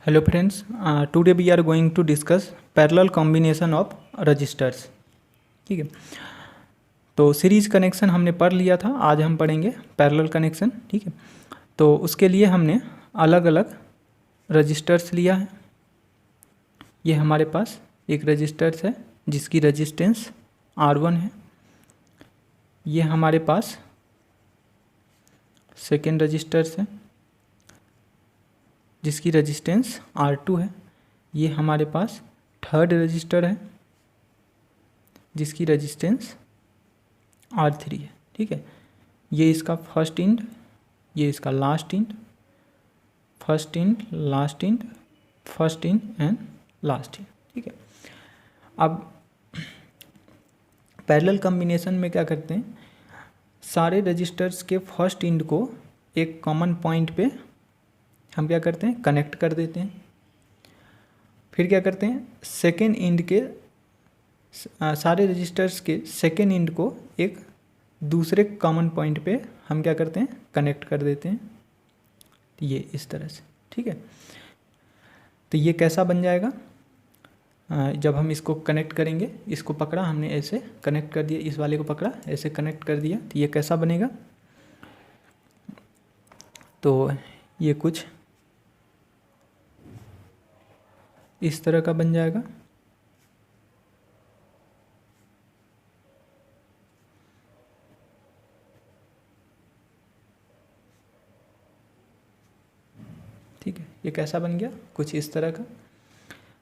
Hello friends, today we are going to discuss parallel combination of registers। ठीक है, तो series connection हमने पढ़ लिया था, आज हम पढ़ेंगे पैरेलल कनेक्शन। ठीक है, तो उसके लिए हमने अलग अलग रजिस्टर्स लिया है। ये हमारे पास एक रजिस्टर्स है जिसकी रेजिस्टेंस R1 है। ये हमारे पास सेकेंड रजिस्टर्स है जिसकी रेजिस्टेंस R2 है। ये हमारे पास थर्ड रजिस्टर है जिसकी रेजिस्टेंस R3 है। ठीक है, ये इसका फर्स्ट इंड, ये इसका last end, first end, last end, first end and last end. ठीक है, अब पैरेलल कॉम्बिनेशन में क्या करते हैं, सारे रजिस्टर्स के फर्स्ट इंड को एक कॉमन पॉइंट पे हम क्या करते हैं, कनेक्ट कर देते हैं। फिर क्या करते हैं, सेकेंड इंड के सारे रजिस्टर्स के सेकेंड इंड को एक दूसरे कॉमन पॉइंट पे हम क्या करते हैं, कनेक्ट कर देते हैं। ये इस तरह से। ठीक है, तो ये कैसा बन जाएगा, जब हम इसको कनेक्ट करेंगे, इसको पकड़ा हमने ऐसे कनेक्ट कर दिया, इस वाले को पकड़ा ऐसे कनेक्ट कर दिया, तो ये कैसा बनेगा, तो ये कुछ इस तरह का बन जाएगा। ठीक है, ये कैसा बन गया, कुछ इस तरह का।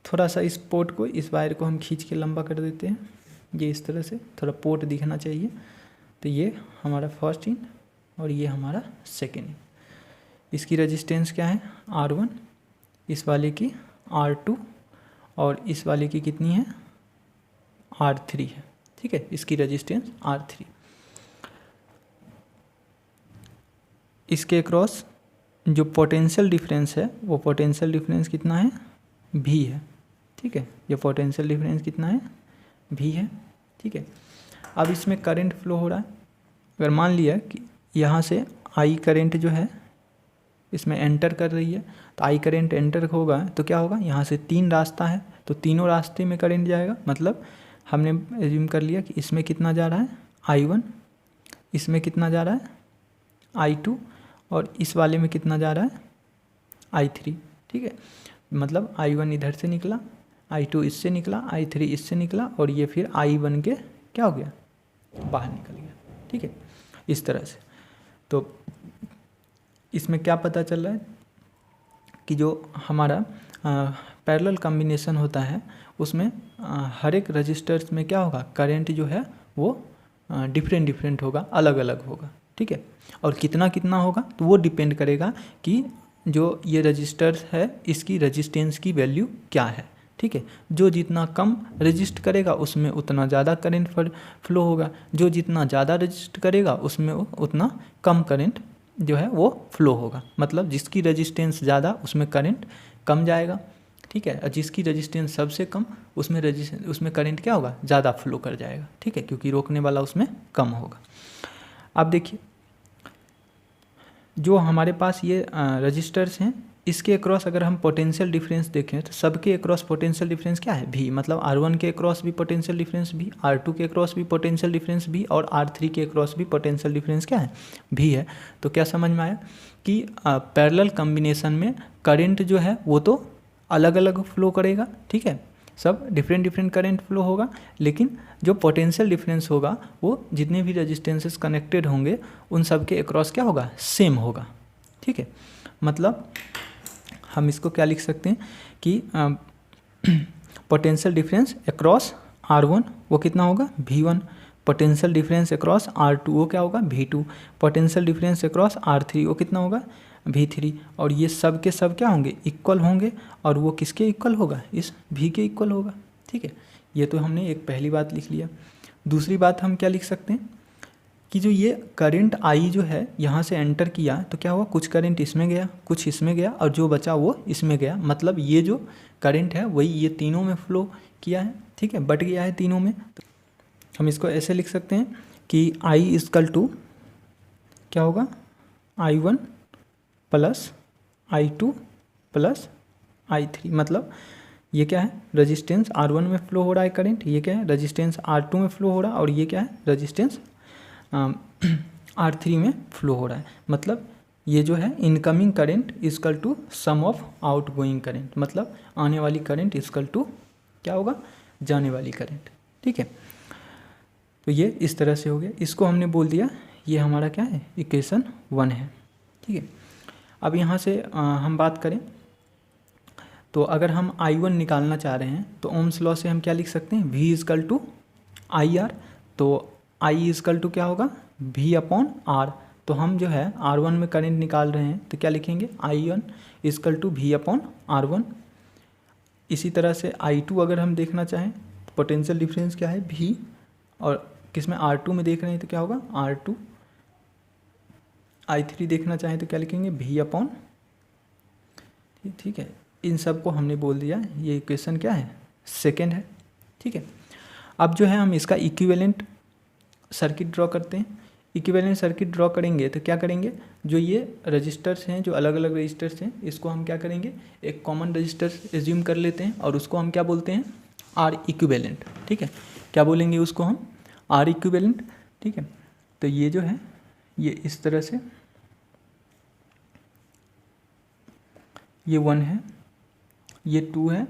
थोड़ा सा इस पोर्ट को, इस वायर को हम खींच के लंबा कर देते हैं, ये इस तरह से थोड़ा पोर्ट दिखना चाहिए। तो ये हमारा फर्स्ट इंड और ये हमारा सेकेंड इंड। इसकी रेजिस्टेंस क्या है, R1, इस वाले की R2 और इस वाले की कितनी है, R3 है। ठीक है, इसकी रेजिस्टेंस R3। इसके क्रॉस जो पोटेंशियल डिफरेंस है, वो पोटेंशियल डिफरेंस कितना है, V है। ठीक है, ये पोटेंशियल डिफरेंस कितना है, V है। ठीक है, अब इसमें करंट फ्लो हो रहा है। अगर मान लिया कि यहाँ से I करंट जो है इसमें एंटर कर रही है, तो I करंट एंटर होगा तो क्या होगा, यहाँ से तीन रास्ता है तो तीनों रास्ते में करंट जाएगा। मतलब हमने एज्यूम कर लिया कि इसमें कितना जा रहा है, I1, इसमें कितना जा रहा है, I2, और इस वाले में कितना जा रहा है, I3। ठीक है, मतलब I1 इधर से निकला, I2 इससे निकला, I3 इससे निकला और ये फिर I1 के क्या हो गया, बाहर निकल गया। ठीक है, इस तरह से। तो इसमें क्या पता चल रहा है कि जो हमारा पैरेलल कॉम्बिनेशन होता है उसमें हर एक रजिस्टर्स में क्या होगा, करंट जो है वो डिफरेंट डिफरेंट होगा, अलग अलग होगा। ठीक है, और कितना कितना होगा तो वो डिपेंड करेगा कि जो ये रजिस्टर्स है इसकी रेजिस्टेंस की वैल्यू क्या है। ठीक है, जो जितना कम रजिस्ट करेगा उसमें उतना ज़्यादा करंट फ्लो होगा, जो जितना ज़्यादा रजिस्ट करेगा उसमें उतना कम करंट जो है वो फ्लो होगा। मतलब जिसकी रेजिस्टेंस ज़्यादा उसमें करंट कम जाएगा। ठीक है, और जिसकी रेजिस्टेंस सबसे कम उसमें करंट क्या होगा, ज़्यादा फ्लो कर जाएगा। ठीक है, क्योंकि रोकने वाला उसमें कम होगा। अब देखिए, जो हमारे पास ये रजिस्टर्स हैं, इसके अक्रॉस अगर हम पोटेंशियल डिफरेंस देखें तो सबके अक्रॉस पोटेंशियल डिफरेंस क्या है, V। मतलब R1 के अक्रॉस भी पोटेंशियल डिफरेंस V, R2 के अक्रॉस भी पोटेंशियल डिफरेंस V और R3 के अक्रॉस भी पोटेंशियल डिफरेंस क्या है, V है। तो क्या समझ में आया कि पैरेलल कॉम्बिनेशन में करंट जो है वो तो अलग अलग फ्लो करेगा। ठीक है, सब डिफरेंट डिफरेंट करंट फ्लो होगा, लेकिन जो पोटेंशियल डिफरेंस होगा वो जितने भी रेजिस्टेंसेस कनेक्टेड होंगे उन सब के अक्रॉस क्या होगा, सेम होगा। ठीक है, मतलब हम इसको क्या लिख सकते हैं कि पोटेंशियल डिफरेंस अक्रॉस R1 वो कितना होगा, V1। Potential difference across R2 वो क्या होगा, V2। Potential difference across R3 वो कितना होगा, V3। और ये सब के सब क्या होंगे, इक्वल होंगे, और वो किसके इक्वल होगा, इस V के इक्वल होगा। ठीक है, ये तो हमने एक पहली बात लिख लिया। दूसरी बात हम क्या लिख सकते हैं कि जो ये करंट I जो है यहाँ से एंटर किया तो क्या हुआ, कुछ करंट इसमें गया, कुछ इसमें गया, और जो बचा वो इसमें गया। मतलब ये जो करंट है वही ये तीनों में फ्लो किया है। ठीक है, बट गया है तीनों में। तो हम इसको ऐसे लिख सकते हैं कि I इक्वल टू क्या होगा, I1 plus I2 plus I3 मतलब ये क्या है, रेजिस्टेंस R1 में फ्लो हो रहा है करंट, ये क्या है रेजिस्टेंस R2 में फ्लो हो रहा है, और ये क्या है रेजिस्टेंस R3 में फ्लो हो रहा है। मतलब ये जो है incoming current equal to sum of outgoing current, मतलब आने वाली करंट इजकल टू क्या होगा, जाने वाली करंट। ठीक है, तो ये इस तरह से हो गया, इसको हमने बोल दिया ये हमारा क्या है, इक्वेशन 1 है। ठीक है, अब यहाँ से हम बात करें तो अगर हम I1 निकालना चाह रहे हैं तो ओम्स लॉ से हम क्या लिख सकते हैं, V इजकल टू IR, तो I इजकल टू क्या होगा, V अपॉन R। तो हम जो है R1 में करंट निकाल रहे हैं तो क्या लिखेंगे, I1 is equal to V upon R1। इसी तरह से I2 अगर हम देखना चाहें तो पोटेंशियल डिफरेंस क्या है V, और किस में R2 में देख रहे हैं तो क्या होगा R2। I3 देखना चाहें तो क्या लिखेंगे V अपॉन, ठीक है, इन सब को हमने बोल दिया, ये इक्वेशन क्या है, सेकेंड है। ठीक है, अब जो है हम इसका इक्विवेलेंट सर्किट ड्रॉ करते हैं। इक्विवेलेंट सर्किट ड्रॉ करेंगे तो क्या करेंगे, जो ये रजिस्टर्स हैं, जो अलग अलग रजिस्टर्स हैं, इसको हम क्या करेंगे, एक कॉमन रजिस्टर एज्यूम कर लेते हैं और उसको हम क्या बोलते हैं, आर इक्विवेलेंट। ठीक है, क्या बोलेंगे उसको हम, आर इक्विवेलेंट। ठीक है, तो ये जो है ये इस तरह से, ये 1 है, ये 2 है,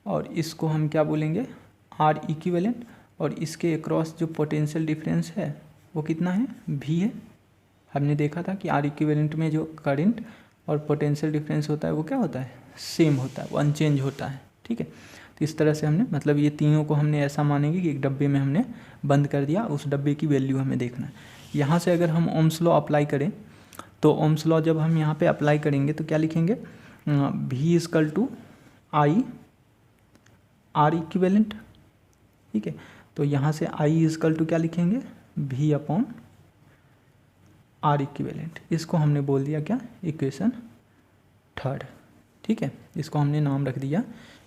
और इसको हम क्या बोलेंगे, आर इक्विवेलेंट, और इसके अक्रॉस जो पोटेंशियल डिफरेंस है वो कितना है, V है। हमने देखा था कि आर इक्विवेलेंट में जो करंट और पोटेंशियल डिफरेंस होता है वो क्या होता है, सेम होता है, वो अनचेंज होता है। ठीक है, तो इस तरह से हमने, मतलब ये तीनों को हमने ऐसा मानेंगे कि एक डब्बे में हमने बंद कर दिया, उस डब्बे की वैल्यू हमें देखना है। यहाँ से अगर हम ओम्स लॉ अप्लाई करें तो ओम्स लॉ जब हम यहाँ पे अप्लाई करेंगे तो क्या लिखेंगे, V equal to I R equivalent. ठीक है, तो यहाँ से I इजकल टू क्या लिखेंगे, V अपॉन आर इक्विवेलेंट। इसको हमने बोल दिया क्या, इक्वेशन 3। ठीक है, इसको हमने नाम रख दिया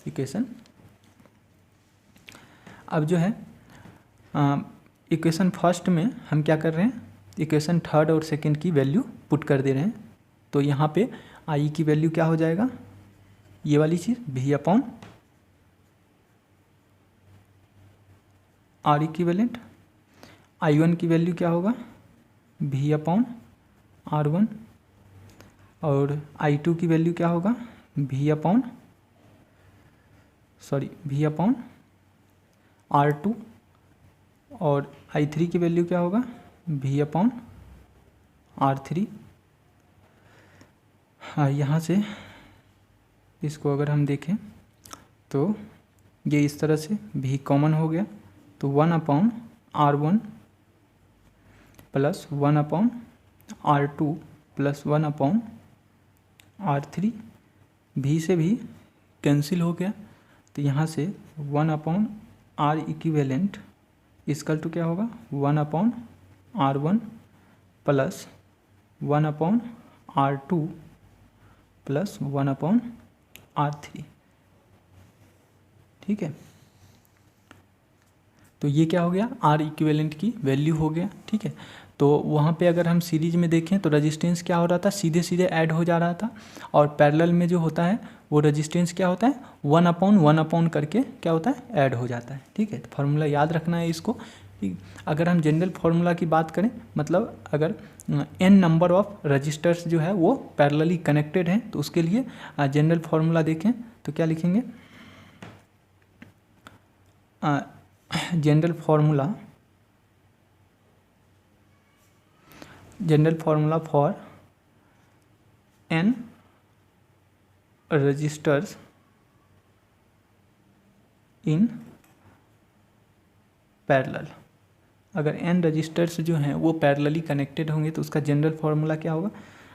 इक्वेशन। अब जो है इक्वेशन 1 में हम क्या कर रहे हैं, इक्वेशन 3 और 2 की वैल्यू पुट कर दे रहे हैं। तो यहाँ पे I की वैल्यू क्या हो जाएगा, ये वाली चीज़ V upon R equivalent. I1 की वैल्यू क्या होगा, V अपॉन R1, और I2 की वैल्यू क्या होगा, V अपॉन R2, और I3 की वैल्यू क्या होगा, V अपॉन R3। हाँ, यहाँ से इसको अगर हम देखें तो ये इस तरह से V कॉमन हो गया, तो 1 upon R1 plus 1 upon R2 plus 1 upon R3, V से भी कैंसिल हो गया, तो यहाँ से 1 upon R equivalent equal to क्या होगा, 1 upon R1 plus 1 upon R2 plus 1 upon R3। ठीक है, तो ये क्या हो गया, आर इक्विवेलेंट की वैल्यू हो गया। ठीक है, तो वहाँ पे अगर हम सीरीज में देखें तो रेजिस्टेंस क्या हो रहा था, सीधे सीधे ऐड हो जा रहा था, और पैरेलल में जो होता है वो रेजिस्टेंस क्या होता है, 1 अपॉन करके क्या होता है, ऐड हो जाता है। ठीक है, तो फार्मूला याद रखना है इसको। ठीक, अगर हम जनरल फार्मूला की बात करें, मतलब अगर n नंबर ऑफ रजिस्टर्स जो है वो पैरेलली कनेक्टेड हैं तो उसके लिए जनरल फार्मूला देखें तो क्या लिखेंगे, general formula for n resistors in parallel. अगर n रजिस्टर्स जो हैं वो पैरेलली कनेक्टेड होंगे तो उसका जनरल फार्मूला क्या होगा,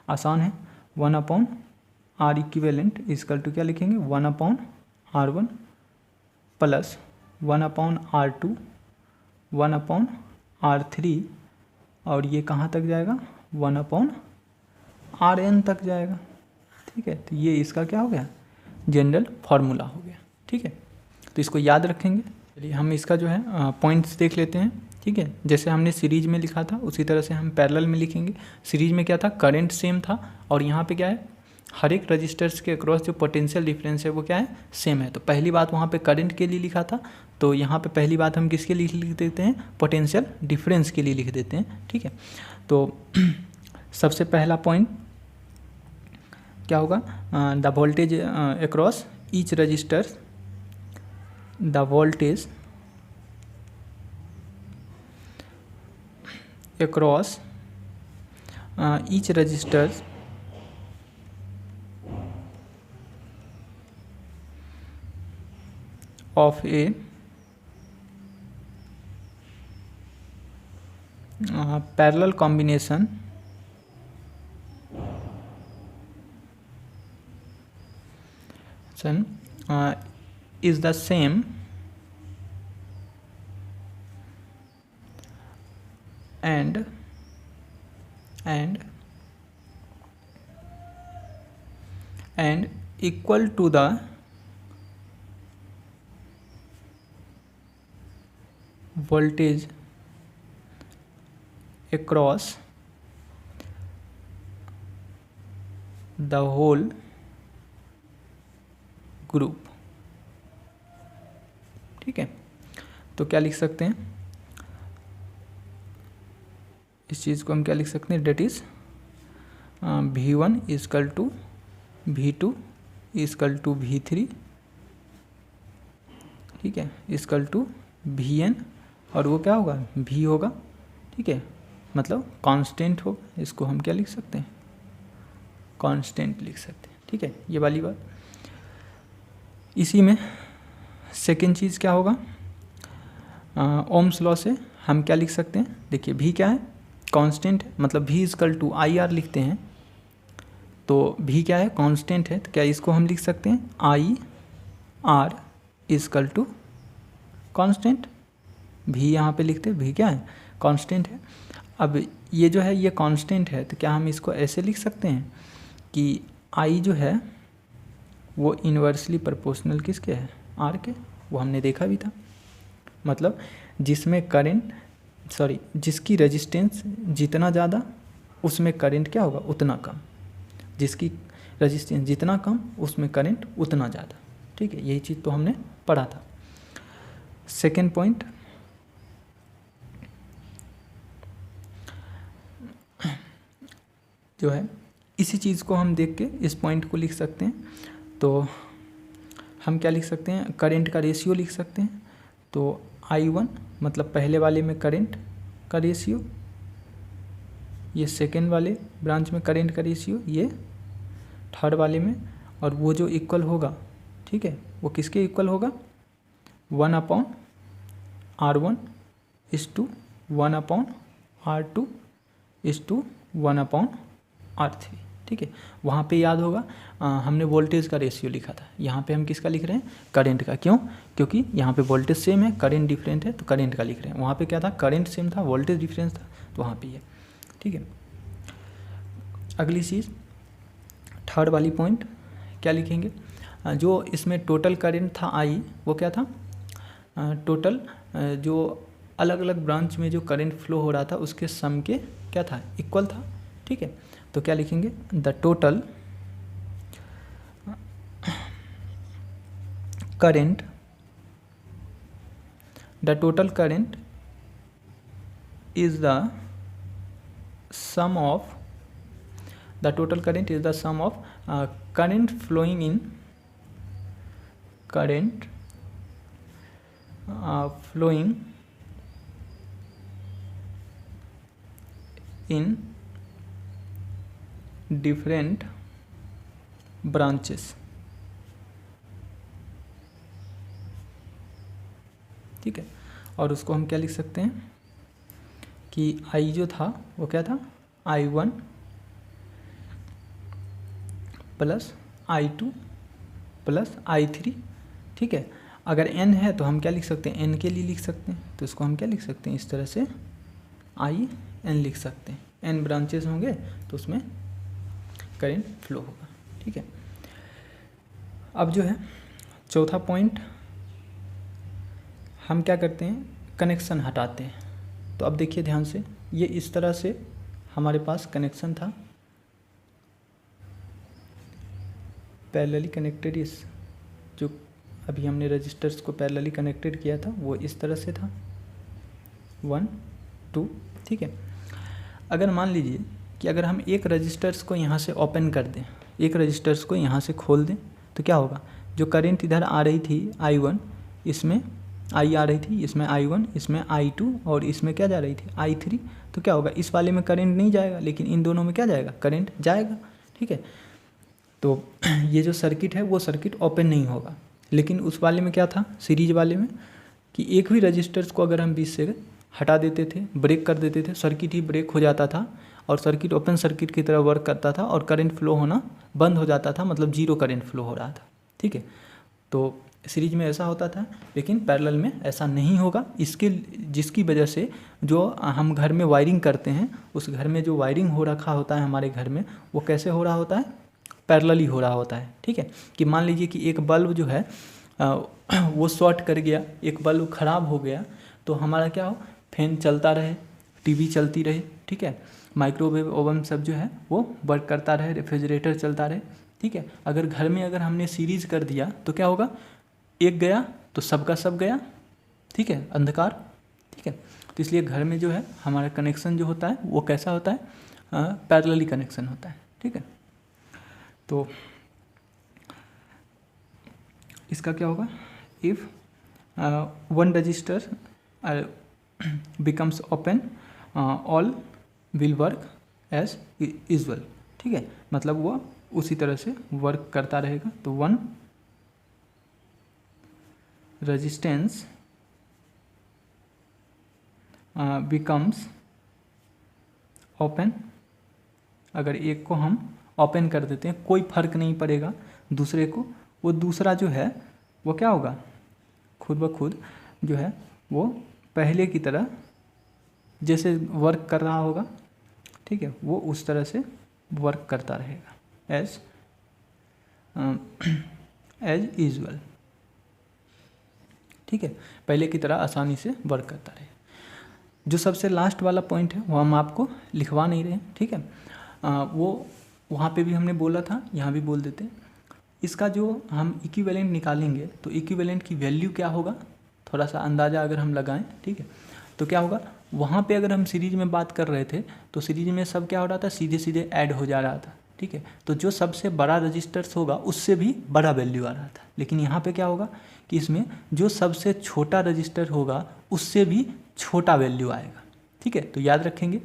आसान है, 1 upon R equivalent equal to क्या लिखेंगे, 1 upon R1 plus 1 upon R2 1 upon R3, और ये कहाँ तक जाएगा, 1 अपॉन Rn तक जाएगा। ठीक है, तो ये इसका क्या हो गया, जनरल फार्मूला हो गया। ठीक है, तो इसको याद रखेंगे। चलिए हम इसका जो है पॉइंट्स देख लेते हैं। ठीक है, जैसे हमने सीरीज में लिखा था उसी तरह से हम पैरेलल में लिखेंगे। सीरीज में क्या था, करंट सेम था, और यहाँ पे क्या है, हर एक रजिस्टर्स के अक्रॉस जो पोटेंशियल डिफरेंस है वो क्या है, सेम है। तो पहली बात वहाँ पे करंट के लिए लिखा था, तो यहाँ पे पहली बात हम किसके लिए लिख देते हैं, पोटेंशियल डिफरेंस के लिए लिख देते हैं, ठीक है। तो सबसे पहला पॉइंट क्या होगा, the voltage across each resistor, the voltage across each registers of a parallel combination is the same and equal to the voltage across the whole group, ठीक है। तो क्या लिख सकते हैं, इस चीज़ को हम क्या लिख सकते हैं, that is V1 equal to V2 equal to V3, ठीक है, इजकल टू Vn, और वो क्या होगा, V होगा, ठीक है, मतलब कांस्टेंट होगा। इसको हम क्या लिख सकते हैं, कांस्टेंट लिख सकते हैं, ठीक है, ये वाली बात। इसी में सेकेंड चीज़ क्या होगा, ओम्स लॉ से हम क्या लिख सकते हैं, देखिए V क्या है, कांस्टेंट है, मतलब V इजकल टू IR लिखते हैं, तो V क्या है, कांस्टेंट है, तो क्या इसको हम लिख सकते हैं IR equal to constant, V यहाँ पे लिखते हैं, V क्या है, कांस्टेंट है। अब ये जो है ये कांस्टेंट है, तो क्या हम इसको ऐसे लिख सकते हैं कि I जो है वो इन्वर्सली प्रोपोर्शनल किसके है, R के, वो हमने देखा भी था। मतलब जिसमें करंट जिसकी रेजिस्टेंस जितना ज़्यादा उसमें करंट क्या होगा, उतना कम, जिसकी रेजिस्टेंस जितना कम उसमें करंट उतना ज़्यादा, ठीक है, यही चीज़ तो हमने पढ़ा था। सेकेंड पॉइंट, जो है इसी चीज़ को हम देख के इस पॉइंट को लिख सकते हैं। तो हम क्या लिख सकते हैं, करंट का रेशियो लिख सकते हैं। तो I1 मतलब पहले वाले में करंट का रेशियो, ये सेकेंड वाले ब्रांच में करंट का रेशियो, ये थर्ड वाले में, और वो जो इक्वल होगा, ठीक है, वो किसके इक्वल होगा, 1/R1 is to 1/R2 is to 1/R3, ठीक है। वहाँ पे याद होगा हमने वोल्टेज का रेशियो लिखा था, यहाँ पे हम किसका लिख रहे हैं, करंट का। क्यों, क्योंकि यहाँ पे वोल्टेज सेम है, करंट डिफरेंट है, तो करंट का लिख रहे हैं। वहाँ पे क्या था, करंट सेम था, वोल्टेज डिफरेंस था, तो वहाँ पे है, ठीक है। अगली चीज़, थर्ड वाली पॉइंट क्या लिखेंगे, जो इसमें टोटल करंट था I, वो क्या था, टोटल जो अलग अलग ब्रांच में जो करंट फ्लो हो रहा था उसके सम के क्या था, इक्वल था, ठीक है। तो क्या लिखेंगे, the total current is the sum of current flowing in different branches, ठीक है। और उसको हम क्या लिख सकते हैं कि I जो था वो क्या था, I1 plus I2 plus I3, ठीक है। अगर n है तो हम क्या लिख सकते हैं, n के लिए लिख सकते हैं, तो इसको हम क्या लिख सकते हैं, इस तरह से IN लिख सकते हैं। n ब्रांचेस होंगे तो उसमें करंट फ्लो होगा, ठीक है। अब जो है चौथा पॉइंट, हम क्या करते हैं, कनेक्शन हटाते हैं। तो अब देखिए ध्यान से, ये इस तरह से हमारे पास कनेक्शन था, पैरेलली कनेक्टेड इस जो अभी हमने रजिस्टर्स को पैरेलली कनेक्टेड किया था वो इस तरह से था 1 2, ठीक है। अगर मान लीजिए कि अगर हम एक रजिस्टर्स को यहाँ से ओपन कर दें, एक रजिस्टर्स को यहाँ से खोल दें, तो क्या होगा, जो करंट इधर आ रही थी I1, इसमें I आ रही थी, इसमें I1, इसमें I2 और इसमें क्या जा रही थी I3, तो क्या होगा, इस वाले में करंट नहीं जाएगा लेकिन इन दोनों में क्या जाएगा, करंट जाएगा, ठीक है। तो ये जो सर्किट है वो सर्किट ओपन नहीं होगा। लेकिन उस वाले में क्या था, सीरीज वाले में, कि एक भी रजिस्टर्स को अगर हम बीच से हटा देते थे, ब्रेक कर देते थे, सर्किट ही ब्रेक हो जाता था और सर्किट ओपन सर्किट की तरह वर्क करता था और करंट फ्लो होना बंद हो जाता था, मतलब जीरो करंट फ्लो हो रहा था, ठीक है। तो सीरीज में ऐसा होता था, लेकिन पैरेलल में ऐसा नहीं होगा। इसके जिसकी वजह से जो हम घर में वायरिंग करते हैं, उस घर में जो वायरिंग हो रखा होता है हमारे घर में, वो कैसे हो रहा होता है, पैरेलली हो रहा होता है, ठीक है। कि मान लीजिए कि एक बल्ब जो है वो शॉर्ट कर गया, एक बल्ब ख़राब हो गया, तो हमारा क्या हो, फैन चलता रहे, टीवी चलती रहे, ठीक है, माइक्रोवेव ओवन सब जो है वो वर्क करता रहे, रेफ्रिजरेटर चलता रहे, ठीक है। अगर घर में अगर हमने सीरीज कर दिया तो क्या होगा, एक गया तो सबका सब गया, ठीक है, अंधकार, ठीक है। तो इसलिए घर में जो है हमारा कनेक्शन जो होता है वो कैसा होता है, पैरेलली कनेक्शन होता है, ठीक है। तो इसका क्या होगा, if one resistor becomes open all will work as usual, ठीक है, मतलब वो उसी तरह से वर्क करता रहेगा। तो वन रेजिस्टेंस बिकम्स ओपन, अगर एक को हम ओपन कर देते हैं, कोई फर्क नहीं पड़ेगा दूसरे को, वो दूसरा जो है वो क्या होगा, खुद ब खुद जो है वो पहले की तरह जैसे वर्क कर रहा होगा, ठीक है, वो उस तरह से वर्क करता रहेगा एज यूजुअल, ठीक है, पहले की तरह आसानी से वर्क करता रहे। जो सबसे लास्ट वाला पॉइंट है वो हम आपको लिखवा नहीं रहे हैं, ठीक है, वो वहाँ पे भी हमने बोला था, यहाँ भी बोल देते हैं। इसका जो हम इक्विवेलेंट निकालेंगे तो इक्विवेलेंट की वैल्यू क्या होगा, थोड़ा सा अंदाज़ा अगर हम लगाएं, ठीक है, तो क्या होगा, वहाँ पे अगर हम सीरीज में बात कर रहे थे तो सीरीज में सब क्या हो रहा था, सीधे सीधे ऐड हो जा रहा था, ठीक है। तो जो सबसे बड़ा रजिस्टर्स होगा उससे भी बड़ा वैल्यू आ रहा था, लेकिन यहाँ पे क्या होगा कि इसमें जो सबसे छोटा रजिस्टर होगा उससे भी छोटा वैल्यू आएगा, ठीक है। तो याद रखेंगे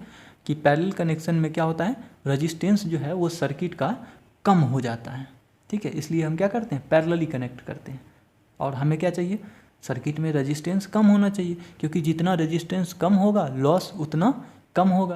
कि पैरेलल कनेक्शन में क्या होता है, रजिस्टेंस जो है वो सर्किट का कम हो जाता है, ठीक है, इसलिए हम क्या करते हैं, पैरेलली कनेक्ट करते हैं। और हमें क्या चाहिए, सर्किट में रेजिस्टेंस कम होना चाहिए, क्योंकि जितना रेजिस्टेंस कम होगा लॉस उतना कम होगा।